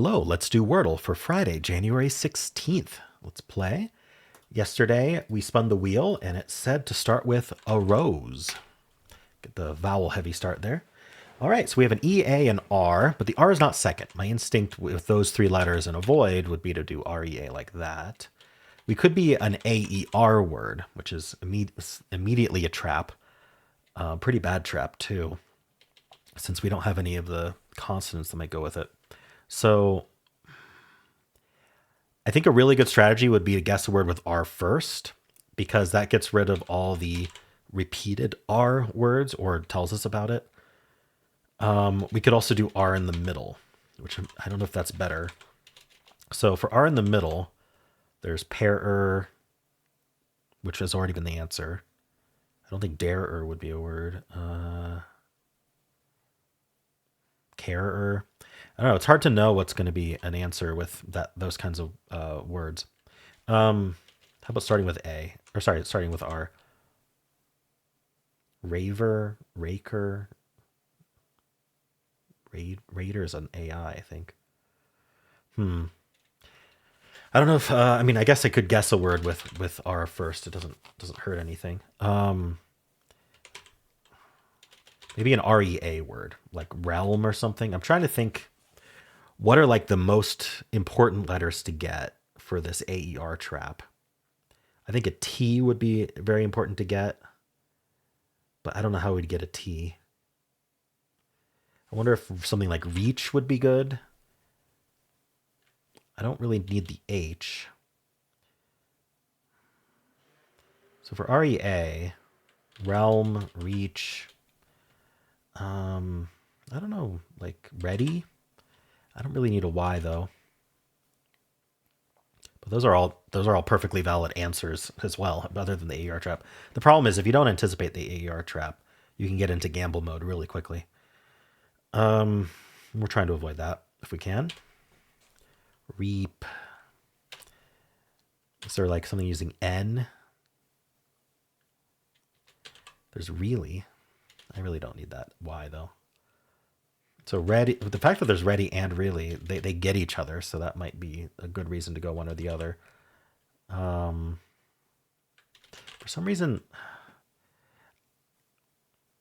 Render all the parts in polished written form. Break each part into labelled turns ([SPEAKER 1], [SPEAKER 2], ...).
[SPEAKER 1] Hello, let's do Wordle for Friday, January 16th. Let's play. Yesterday, we spun the wheel and it said to start with a rose. Get the vowel heavy start there. All right, so we have an E, A, and R, but the R is not second. My instinct with those three letters and avoid would be to do R, E, A like that. We could be an A, E, R word, which is immediately a trap. Pretty bad trap, too, since we don't have any of the consonants that might go with it. So I think a really good strategy would be to guess a word with R first, because that gets rid of all the repeated R words or tells us about it. We could also do R in the middle, which I don't know if that's better. So for R in the middle, there's pair-er, which has already been the answer. I don't think dare-er would be a word. Care-er. I don't know. It's hard to know what's going to be an answer with those kinds of words. How about starting with A? Or sorry, starting with R. Raver, raker. Raider is an AI, I think. I don't know if I mean I guess I could guess a word with R first. It doesn't hurt anything. Maybe an REA word, like realm or something. I'm trying to think what are like the most important letters to get for this AER trap. I think a T would be very important to get, but I don't know how we'd get a T. I wonder if something like reach would be good. I don't really need the H. So for REA, realm, reach, I don't know, like ready. I don't really need a Y though. But those are all perfectly valid answers as well, other than the AER trap. The problem is if you don't anticipate the AER trap, you can get into gamble mode really quickly. We're trying to avoid that if we can. Reap. Is there like something using N? There's really. I really don't need that Y though. So ready, the fact that there's ready and really, they get each other, so that might be a good reason to go one or the other. For some reason,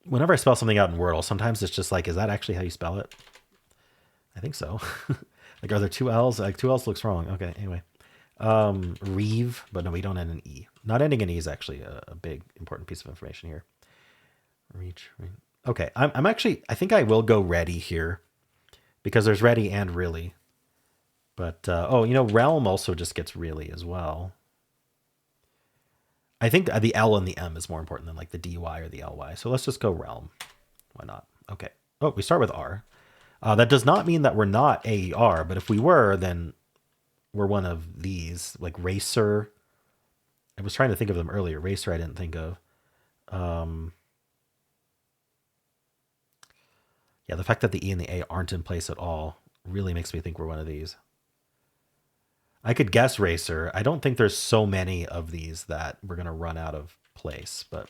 [SPEAKER 1] whenever I spell something out in Wordle, sometimes it's just like, is that actually how you spell it? I think so. Like, are there two L's? Like, two L's looks wrong. Okay, anyway. Reeve, but no, we don't end in E. Not ending in E is actually a big, important piece of information here. Reach. Okay, I'm actually, I think I will go ready here because there's ready and really. But, oh, realm also just gets really as well. I think the L and the M is more important than like the DY or the LY. So let's just go realm. Why not? Okay. Oh, we start with R. That does not mean that we're not AER, but if we were, then we're one of these, like racer. I was trying to think of them earlier. Racer I didn't think of. Yeah, the fact that the E and the A aren't in place at all really makes me think we're one of these. I could guess racer. I don't think there's so many of these that we're going to run out of place, but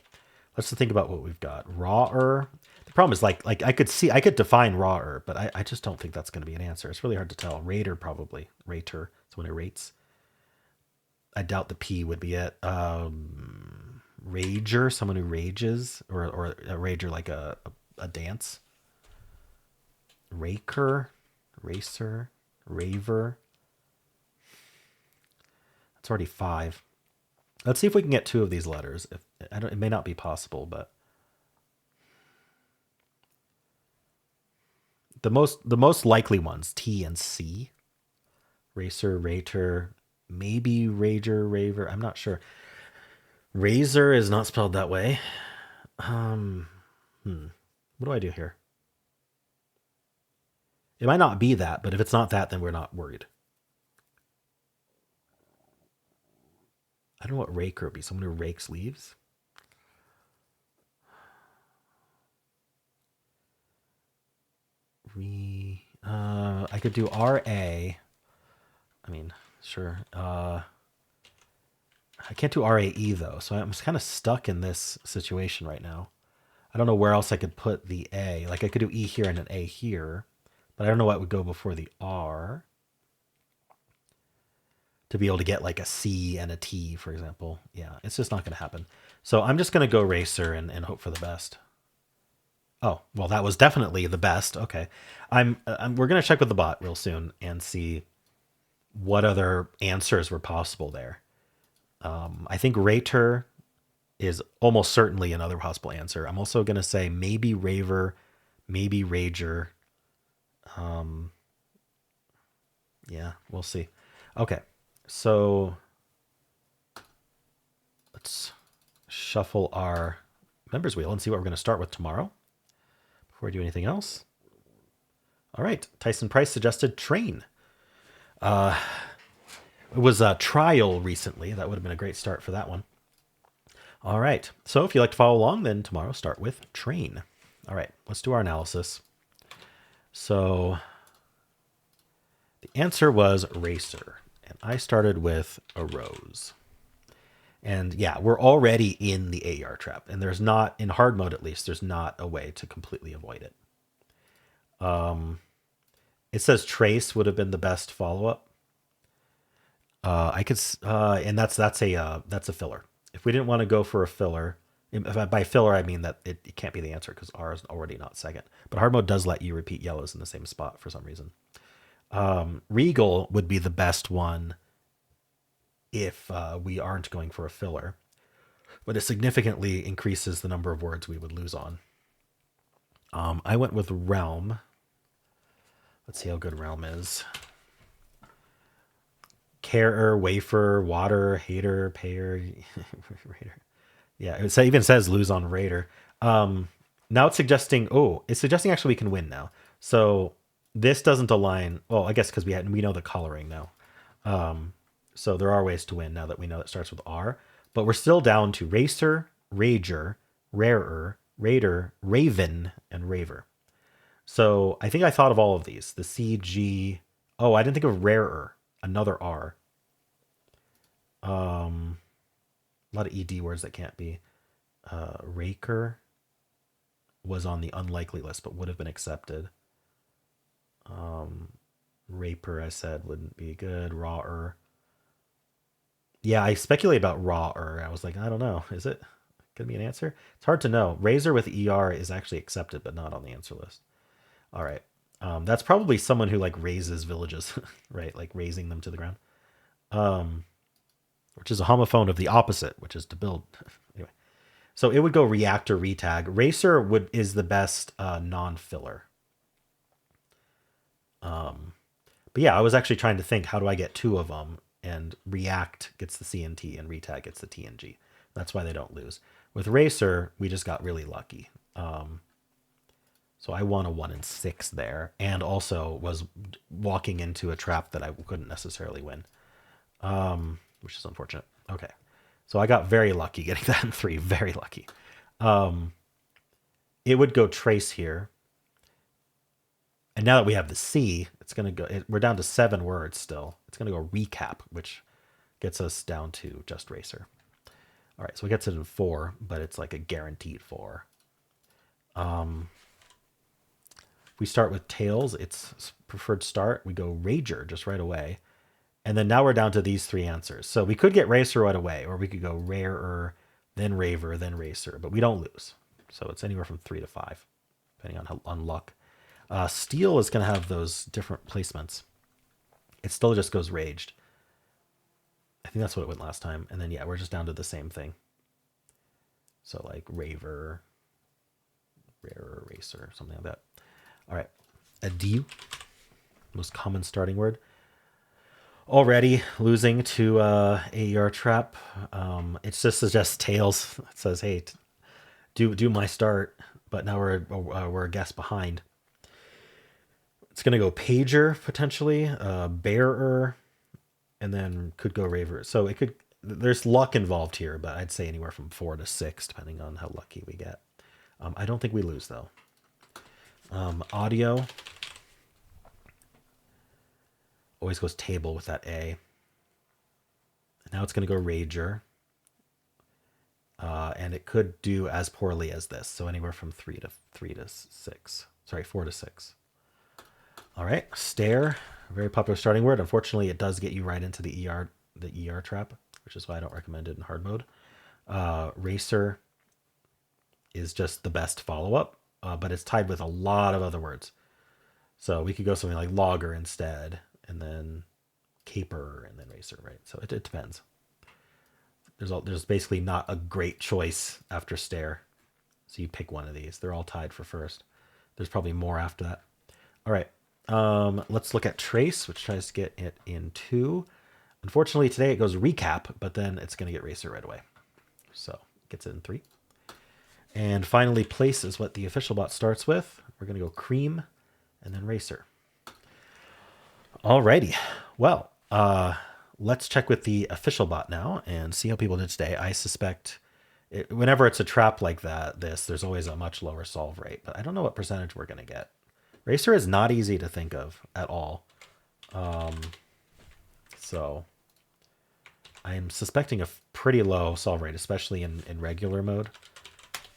[SPEAKER 1] let's just think about what we've got. Rawer. The problem is like I could define rawer, but I just don't think that's going to be an answer. It's really hard to tell. Rater probably. Rater. It's when it rates. I doubt the P would be it. Rager, someone who rages, or a rager like a dance. Raker, racer, raver. That's already 5. Let's see if we can get 2 of these letters. It may not be possible, but the most likely ones, T and C. Racer, rater, maybe rager, raver. I'm not sure. Razor is not spelled that way. What do I do here? It might not be that, but if it's not that, then we're not worried. I don't know what raker would be. Someone who rakes leaves? I could do RA. I mean, sure. I can't do RAE though, so I'm kind of stuck in this situation right now. I don't know where else I could put the A. Like I could do E here and an A here, but I don't know what would go before the R. to be able to get like a C and a T, for example. Yeah, it's just not going to happen. So I'm just going to go racer and hope for the best. Oh, well, that was definitely the best. Okay. We're going to check with the bot real soon and see what other answers were possible there. I think rater is almost certainly another possible answer. I'm also going to say maybe raver, maybe rager. Yeah, we'll see. Okay, so let's shuffle our members wheel and see what we're going to start with tomorrow before we do anything else. All right, Tyson Price suggested train. It was a trial recently. That would have been a great start for that one. All right, so if you'd like to follow along, then tomorrow start with train. All right, let's do our analysis. So the answer was racer, and I started with a rose. And yeah, we're already in the AER trap, and there's not, in hard mode at least, there's not a way to completely avoid it. It says trace would have been the best follow-up. I could, and that's a filler. If we didn't want to go for a filler, by filler I mean that it can't be the answer because R is already not second. But hard mode does let you repeat yellows in the same spot for some reason. Regal would be the best one if we aren't going for a filler, but it significantly increases the number of words we would lose on. I went with realm. Let's see how good realm is. Carer, wafer, water, hater, payer, raider. Yeah, it even says lose on raider. Now it's suggesting, actually we can win now. So this doesn't align. Well, I guess because we know the coloring now. So there are ways to win now that we know it starts with R. But we're still down to racer, rager, rarer, raider, raven, and raver. So I think I thought of all of these. The C, G. Oh, I didn't think of rarer. Another R. A lot of ED words that can't be. Raker was on the unlikely list, but would have been accepted. Raper, I said, wouldn't be good. Rawer. Yeah, I speculate about rawer. I was like, I don't know. Is it going to be an answer? It's hard to know. Razor with ER is actually accepted, but not on the answer list. All right. That's probably someone who like raises villages, right? Like raising them to the ground. Which is a homophone of the opposite, which is to build. Anyway, so it would go react or retag. Racer is the best non-filler. But yeah, I was actually trying to think, how do I get two of them? And react gets the C and T, and retag gets the T and G. That's why they don't lose. With racer, we just got really lucky. So I won a 1 in 6 there, and also was walking into a trap that I couldn't necessarily win, which is unfortunate. Okay, so I got very lucky getting that in 3. Very lucky. It would go trace here. And now that we have the C, it's going to go, we're down to 7 words still. It's going to go recap, which gets us down to just racer. All right, so it gets it in 4, but it's like a guaranteed 4. We start with tails. It's preferred start. We go rager just right away. And then now we're down to these 3 answers. So we could get racer right away, or we could go rarer, then raver, then racer, but we don't lose. So it's anywhere from 3 to 5, depending on luck. Steel is going to have those different placements. It still just goes raged. I think that's what it went last time. And then, yeah, we're just down to the same thing. So like raver, rarer, racer, something like that. All right. Adieu. Most common starting word. Already losing to AER trap. It just suggests tails. It says, hey, do my start. But now we're a guess behind. It's going to go pager, potentially, bearer, and then could go raver. So it could, there's luck involved here, but I'd say anywhere from 4 to 6, depending on how lucky we get. I don't think we lose, though. Audio. Always goes table with that A. And now it's going to go rager. And it could do as poorly as this. So anywhere from 4 to 6. All right, stare, very popular starting word. Unfortunately, it does get you right into the ER the ER trap, which is why I don't recommend it in hard mode. Racer is just the best follow-up, but it's tied with a lot of other words. So we could go something like logger instead, and then caper, and then racer, right? So it depends. There's basically not a great choice after stare. So you pick one of these. They're all tied for first. There's probably more after that. All right. Let's look at trace, which tries to get it in 2. Unfortunately, today it goes recap, but then it's going to get racer right away. So it gets it in 3. And finally, place is what the official bot starts with. We're going to go cream and then racer. Alrighty. Well, let's check with the official bot now and see how people did today. I suspect whenever it's a trap like that, there's always a much lower solve rate, but I don't know what percentage we're going to get. Racer is not easy to think of at all. So I'm suspecting a pretty low solve rate, especially in regular mode,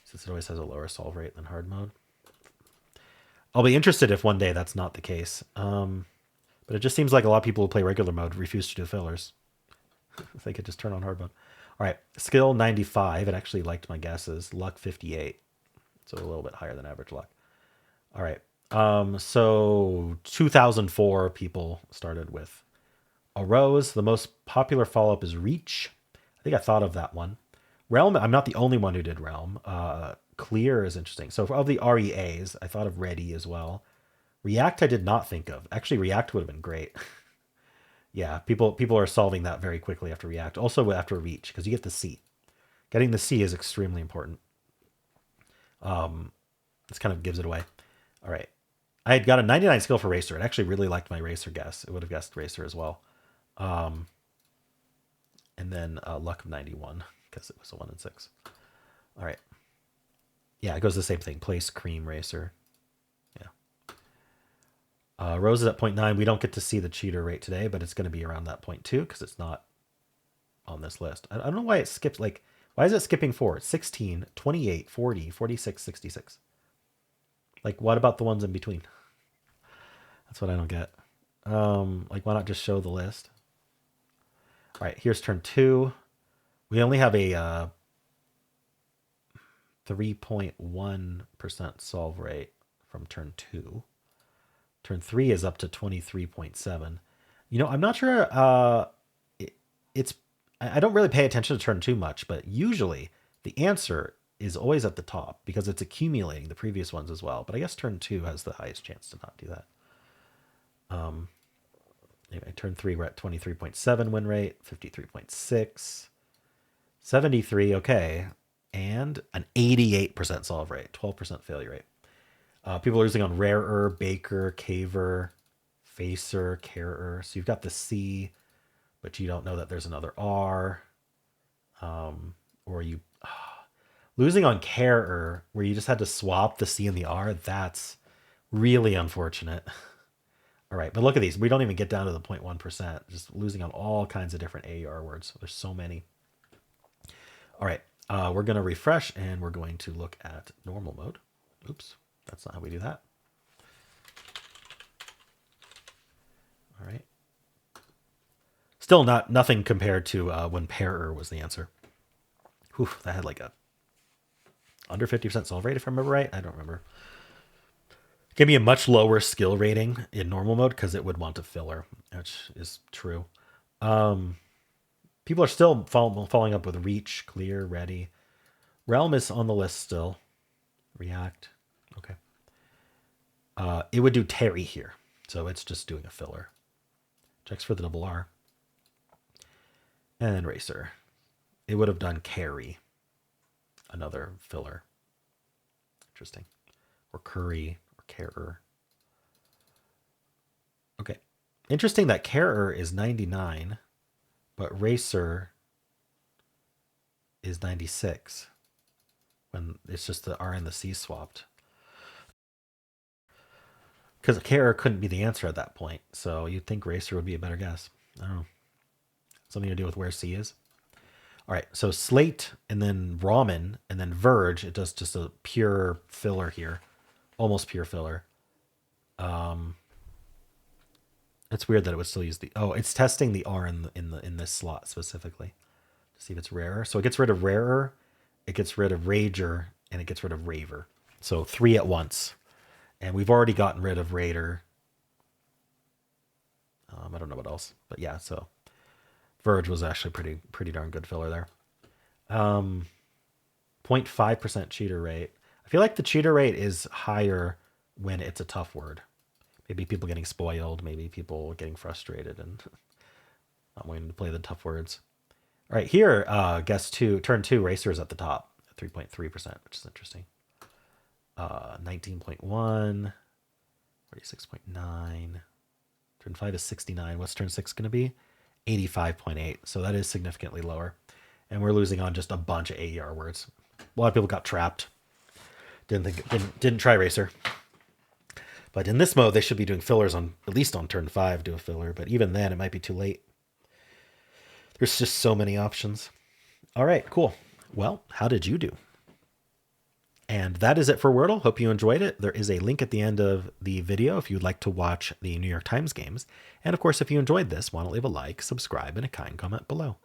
[SPEAKER 1] since it always has a lower solve rate than hard mode. I'll be interested if one day that's not the case. But it just seems like a lot of people who play regular mode refuse to do fillers. If they could just turn on hard mode. All right, skill 95. It actually liked my guesses. Luck 58. So a little bit higher than average luck. All right. So 2004 people started with a rose. The most popular follow-up is reach. I think I thought of that one. Realm, I'm not the only one who did realm. Clear is interesting. So of the REAs, I thought of ready as well. React I did not think of. Actually, React would have been great. Yeah, people are solving that very quickly after React. Also after Reach, because you get the C. Getting the C is extremely important. This kind of gives it away. All right. I had got a 99 skill for Racer. It actually really liked my Racer guess. It would have guessed Racer as well. And then luck of 91, because it was a 1 in 6. All right. Yeah, it goes the same thing. Place, cream, Racer. Rose is at 0.9. We don't get to see the cheater rate today, but it's going to be around that 0.2 because it's not on this list. I don't know why it skips. Like, why is it skipping forward? 16, 28, 40, 46, 66. Like, what about the ones in between? That's what I don't get. Like, why not just show the list? All right, here's turn 2. We only have a 3.1% solve rate from turn 2. Turn 3 is up to 23.7. You know, I'm not sure. I don't really pay attention to turn 2 much, but usually the answer is always at the top because it's accumulating the previous ones as well. But I guess turn 2 has the highest chance to not do that. Anyway, turn 3 we're at 23.7 win rate, 53.6, 73. Okay, and an 88% solve rate, 12% failure rate. People are using on rarer, baker, caver, facer, carer. So you've got the C, but you don't know that there's another R. Or you losing on carer, where you just had to swap the C and the R. That's really unfortunate. All right, but look at these. We don't even get down to the 0.1%. Just losing on all kinds of different AER words. There's so many. All right, we're going to refresh, and we're going to look at normal mode. Oops. That's not how we do that. All right. Still nothing compared to when pairer was the answer. Whew, that had like a under 50% solve rate, if I remember right. I don't remember. Give me a much lower skill rating in normal mode because it would want a filler, which is true. People are still following up with reach, clear, ready. Realm is on the list still. React. Okay. It would do Terry here. So it's just doing a filler. Checks for the double R. And racer. It would have done carry. Another filler. Interesting. Or curry or carer. Okay. Interesting that carer is 99, but racer is 96. When it's just the R and the C swapped. Because carer couldn't be the answer at that point. So you'd think racer would be a better guess. I don't know. Something to do with where C is. All right, so slate and then ramen and then verge. It does just a pure filler here. Almost pure filler. And It's weird that it would still use the. Oh, it's testing the R in this slot specifically to see if it's rarer. So it gets rid of rarer, it gets rid of rager, and it gets rid of raver. So 3 at once, and we've already gotten rid of raider. I don't know what else, but yeah. So Verge was actually pretty darn good filler there. 0.5% cheater rate. I feel like the cheater rate is higher when it's a tough word. Maybe people getting spoiled, maybe people getting frustrated and not wanting to play the tough words. All right, here, turn 2, Racer is at the top, 3.3%, which is interesting. 19.1, 46.9. Turn 5 is 69. What's turn 6 going to be? 85.8. So that is significantly lower. And we're losing on just a bunch of AER words. A lot of people got trapped. Didn't try Racer. But in this mode, they should be doing fillers on, at least on turn 5, do a filler. But even then, it might be too late. There's just so many options. All right, cool. Well, how did you do? And that is it for Wordle. Hope you enjoyed it. There is a link at the end of the video if you'd like to watch the New York Times games. And of course, if you enjoyed this, why don't leave a like, subscribe, and a kind comment below.